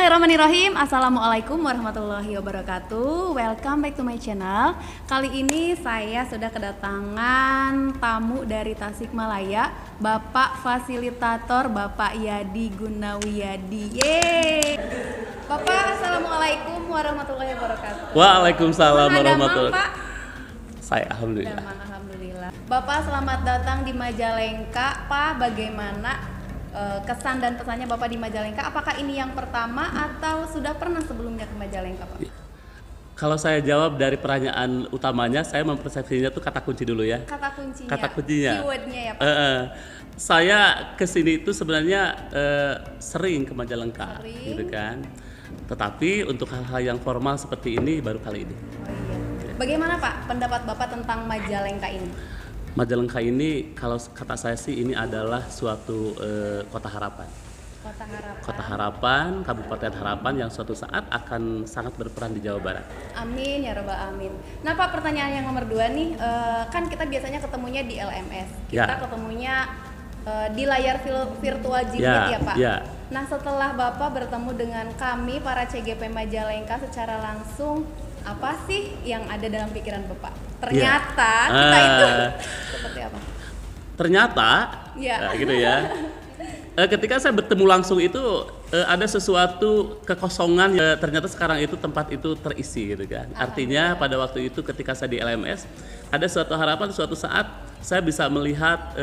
Bismillahirrahmanirrahim. Assalamualaikum warahmatullahi wabarakatuh. Welcome back to my channel. Kali ini saya sudah kedatangan tamu dari Tasikmalaya, Bapak Fasilitator Bapak Yadi Gunawiyadi. Yeay. Bapak, Assalamualaikum warahmatullahi wabarakatuh. Waalaikumsalam warahmatullahi wabarakatuh. Saya alhamdulillah. Alhamdulillah. Bapak selamat datang di Majalengka. Pak, bagaimana kesan dan pesannya Bapak di Majalengka? Apakah ini yang pertama atau sudah pernah sebelumnya ke Majalengka, Pak? Kalau saya jawab dari pertanyaan utamanya, saya mempersepsinya tuh kata kunci dulu ya. Kata kuncinya. Kata kuncinya. Keywordnya ya, Pak. Saya kesini itu sebenarnya sering ke Majalengka, Sering. gitu kan. Tetapi untuk hal-hal yang formal seperti ini baru kali ini. Oh iya. Bagaimana Pak pendapat Bapak tentang Majalengka ini? Majalengka ini kalau kata saya sih ini adalah suatu kota harapan. Kota Harapan. Kota Harapan, Kabupaten Harapan yang suatu saat akan sangat berperan di Jawa Barat. Amin ya robbal amin. Nah Pak, pertanyaan yang nomor 2 nih, kan kita biasanya ketemunya di LMS, kita Ya. ketemunya di layar virtual Jimit ya Pak. Ya. Nah setelah Bapak bertemu dengan kami para CGP Majalengka secara langsung, apa sih yang ada dalam pikiran Bapak? Ternyata kita itu seperti apa? Ternyata, Ya. nah, gitu ya. Ketika saya bertemu langsung itu ada sesuatu kekosongan. Ternyata sekarang itu tempat itu terisi, gitu kan. Artinya pada waktu itu ketika saya di LMS ada suatu harapan suatu saat saya bisa melihat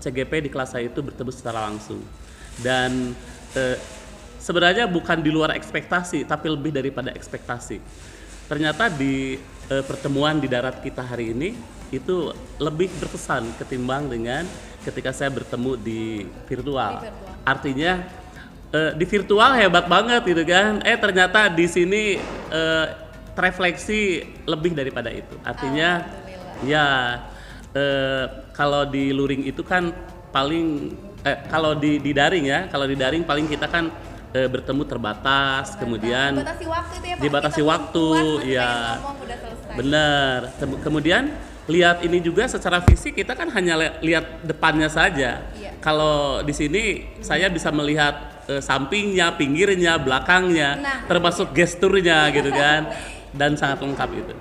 CGP di kelas saya itu bertemu secara langsung. Dan sebenarnya bukan di luar ekspektasi, tapi lebih daripada ekspektasi. Ternyata di pertemuan di darat kita hari ini itu lebih berkesan ketimbang dengan ketika saya bertemu di virtual. Artinya di virtual hebat banget gitu kan. Ternyata di sini terefleksi lebih daripada itu. Artinya ya kalau di luring itu kan paling kalau di daring ya, kalau di daring paling kita kan bertemu terbatas, kemudian dibatasi waktu itu ya Pak. dibatasi Kita waktu, puas, ya ngomong, udah selesai. benar. Kemudian lihat ini juga secara fisik kita kan hanya lihat depannya saja. Iya. Kalau di sini saya bisa melihat sampingnya, pinggirnya, belakangnya, Nah. termasuk gesturnya gitu kan, dan sangat lengkap itu.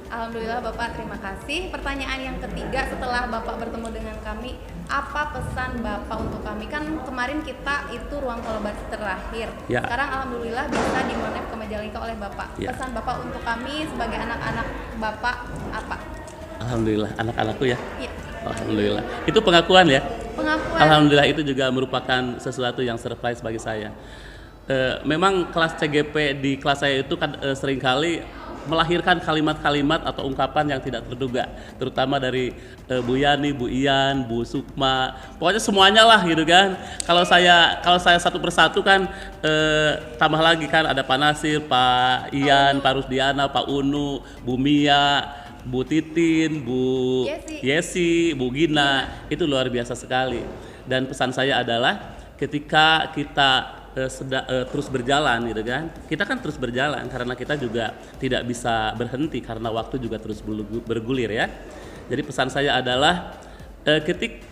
Alhamdulillah Bapak, terima kasih. Pertanyaan yang ketiga, setelah Bapak bertemu dengan kami, apa pesan Bapak untuk kami? Kan kemarin kita itu ruang kolaborasi terakhir. Ya. Sekarang Alhamdulillah bisa dimonep ke Majalengka oleh Bapak. Ya. Pesan Bapak untuk kami sebagai anak-anak Bapak apa? Alhamdulillah, anak-anakku ya. Iya. Alhamdulillah. Itu pengakuan ya. Pengakuan. Alhamdulillah, itu juga merupakan sesuatu yang surprise bagi saya. Memang kelas CGP di kelas saya itu kan seringkali melahirkan kalimat-kalimat atau ungkapan yang tidak terduga, terutama dari Bu Yani, Bu Ian, Bu Sukma, pokoknya semuanya lah gitu kan. Kalau saya satu persatu kan tambah lagi kan ada Pak Nasir, Pak Ian, Pak Rusdiana, Pak Unu, Bu Mia, Bu Titin, Bu Yesi, Bu Gina, itu luar biasa sekali. Dan pesan saya adalah ketika kita terus berjalan gitu kan, kita kan terus berjalan karena kita juga tidak bisa berhenti karena waktu juga terus bergulir ya. Jadi pesan saya adalah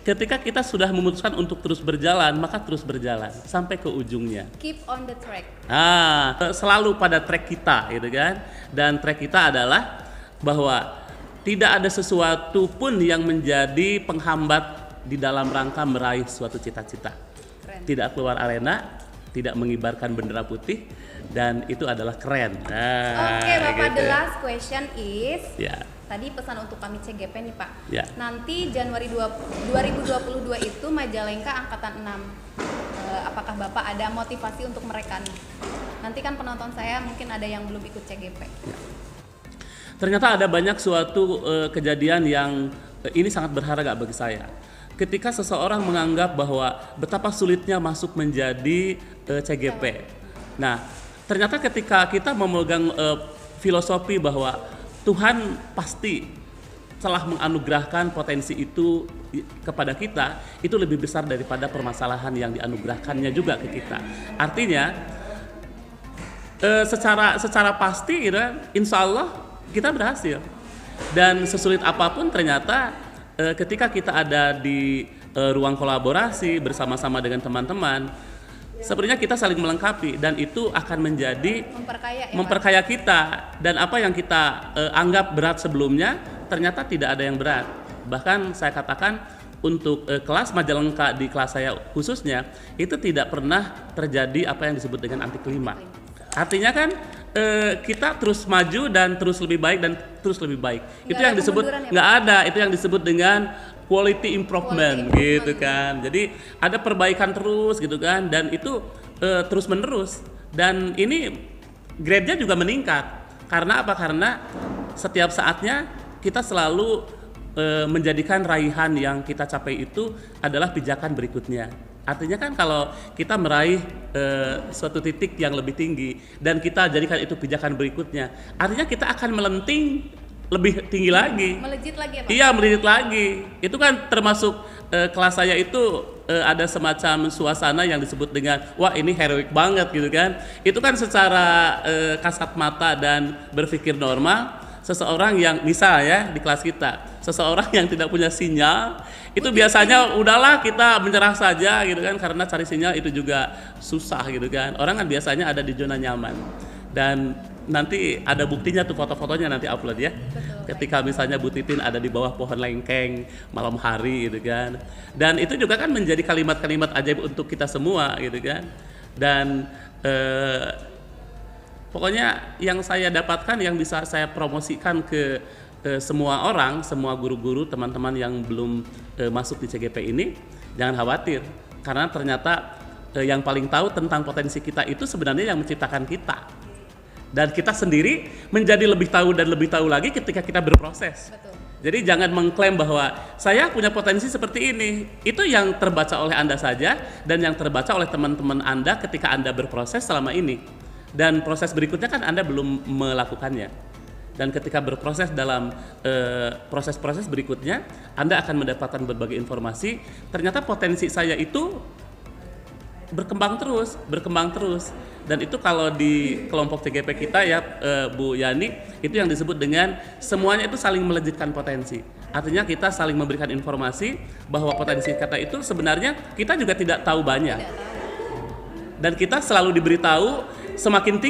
ketika kita sudah memutuskan untuk terus berjalan, maka terus berjalan sampai ke ujungnya. Keep on the track. Selalu pada track kita gitu kan. Dan track kita adalah bahwa tidak ada sesuatu pun yang menjadi penghambat di dalam rangka meraih suatu cita-cita. Tidak keluar arena, tidak mengibarkan bendera putih, dan itu adalah keren. Oke Bapak, gitu. the last question is, Ya. tadi pesan untuk kami CGP nih Pak. Ya. Nanti Januari 2022 itu Majalengka angkatan 6. Apakah Bapak ada motivasi untuk mereka nih? Nanti kan penonton saya mungkin ada yang belum ikut CGP. Ya. Ternyata ada banyak suatu kejadian yang ini sangat berharga bagi saya. Ketika seseorang menganggap bahwa betapa sulitnya masuk menjadi CGP. Nah, ternyata ketika kita memegang filosofi bahwa Tuhan pasti telah menganugerahkan potensi itu kepada kita, itu lebih besar daripada permasalahan yang dianugerahkannya juga ke kita. Artinya secara pasti gitu, insya Allah kita berhasil. Dan sesulit apapun ternyata ketika kita ada di ruang kolaborasi bersama-sama dengan teman-teman, Sebenarnya kita saling melengkapi dan itu akan menjadi Memperkaya ya, memperkaya kita, dan apa yang kita anggap berat sebelumnya ternyata tidak ada yang berat. Bahkan saya katakan untuk kelas Majalengka di kelas saya khususnya itu tidak pernah terjadi apa yang disebut dengan anti klimaks. Artinya kan kita terus maju dan terus lebih baik dan terus lebih baik. Itu yang disebut nggak ada, itu yang disebut dengan quality improvement gitu kan. Jadi ada perbaikan terus gitu kan, dan itu terus menerus, dan ini grade-nya juga meningkat. Karena apa? Karena setiap saatnya kita selalu menjadikan raihan yang kita capai itu adalah pijakan berikutnya. Artinya kan kalau kita meraih suatu titik yang lebih tinggi dan kita jadikan itu pijakan berikutnya, artinya kita akan melenting lebih tinggi lagi. Melejit lagi ya Pak? Iya, melejit lagi. Itu kan termasuk kelas saya itu ada semacam suasana yang disebut dengan wah ini heroik banget gitu kan. Itu kan secara kasat mata dan berpikir normal, seseorang yang misal ya di kelas kita, seseorang yang tidak punya sinyal itu biasanya udahlah kita menyerah saja gitu kan, karena cari sinyal itu juga susah gitu kan. Orang kan biasanya ada di zona nyaman, dan nanti ada buktinya tuh, foto-fotonya nanti upload ya. Betul, ketika misalnya Bu Titin ada di bawah pohon lengkeng malam hari gitu kan, dan itu juga kan menjadi kalimat-kalimat ajaib untuk kita semua gitu kan. Dan pokoknya yang saya dapatkan, yang bisa saya promosikan ke semua orang, semua guru-guru, teman-teman yang belum masuk di CGP ini, jangan khawatir, karena ternyata yang paling tahu tentang potensi kita itu sebenarnya yang menciptakan kita. Dan kita sendiri menjadi lebih tahu dan lebih tahu lagi ketika kita berproses. Betul. Jadi jangan mengklaim bahwa saya punya potensi seperti ini. Itu yang terbaca oleh Anda saja, dan yang terbaca oleh teman-teman Anda ketika Anda berproses selama ini. Dan proses berikutnya kan Anda belum melakukannya. Dan ketika berproses dalam proses-proses berikutnya, Anda akan mendapatkan berbagai informasi. Ternyata potensi saya itu berkembang terus. Dan itu kalau di kelompok CGP kita ya Bu Yani, itu yang disebut dengan semuanya itu saling melejitkan potensi. Artinya kita saling memberikan informasi bahwa potensi kita itu sebenarnya kita juga tidak tahu banyak. Dan kita selalu diberitahu semakin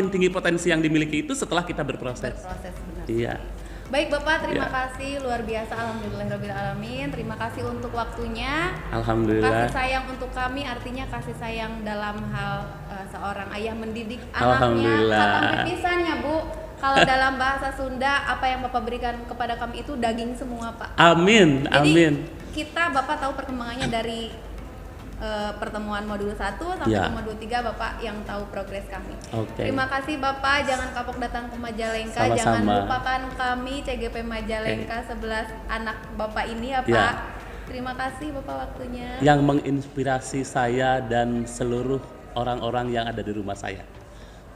tinggi potensi yang dimiliki itu setelah kita berproses. Benar. Iya. Baik Bapak, terima kasih luar biasa, alhamdulillahirabbil alamin. Terima kasih untuk waktunya. Alhamdulillah. Kasih sayang untuk kami artinya kasih sayang dalam hal seorang ayah mendidik anaknya. Alhamdulillah. Kata pipisannya Bu, kalau dalam bahasa Sunda apa yang Bapak berikan kepada kami itu daging semua Pak. Amin. Jadi kita Bapak tahu perkembangannya dari pertemuan modul 1 sampai ke modul 3, Bapak yang tahu progres kami. Terima kasih Bapak, jangan kapok datang ke Majalengka. Sama-sama. Jangan lupakan kami CGP Majalengka 11 anak Bapak ini ya Pak. Terima kasih Bapak waktunya. Yang menginspirasi saya dan seluruh orang-orang yang ada di rumah saya.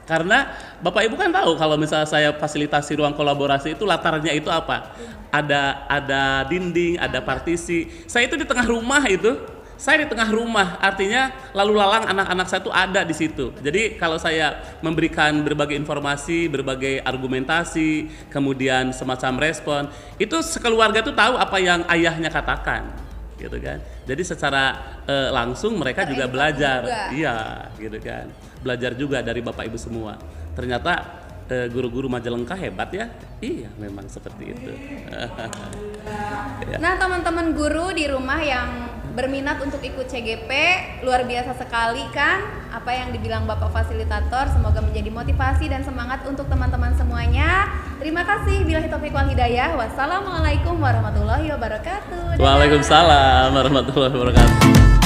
Karena Bapak Ibu kan tahu kalau misalnya saya fasilitasi ruang kolaborasi itu latarnya itu apa? Ada dinding, ada partisi. Saya itu di tengah rumah itu. Saya di tengah rumah, artinya lalu lalang anak-anak saya itu ada di situ. Jadi kalau saya memberikan berbagai informasi, berbagai argumentasi, kemudian semacam respon, itu sekeluarga itu tahu apa yang ayahnya katakan, gitu kan. Jadi secara langsung mereka juga belajar, iya, gitu kan. Belajar juga dari Bapak Ibu semua. Ternyata guru-guru Majalengka hebat ya. Iya, memang seperti itu. Nah, teman-teman guru di rumah yang berminat untuk ikut CGP, luar biasa sekali kan apa yang dibilang Bapak Fasilitator. Semoga menjadi motivasi dan semangat untuk teman-teman semuanya. Terima kasih. Billahi taufiq wal hidayah. Wassalamualaikum warahmatullahi wabarakatuh. Waalaikumsalam warahmatullahi wabarakatuh.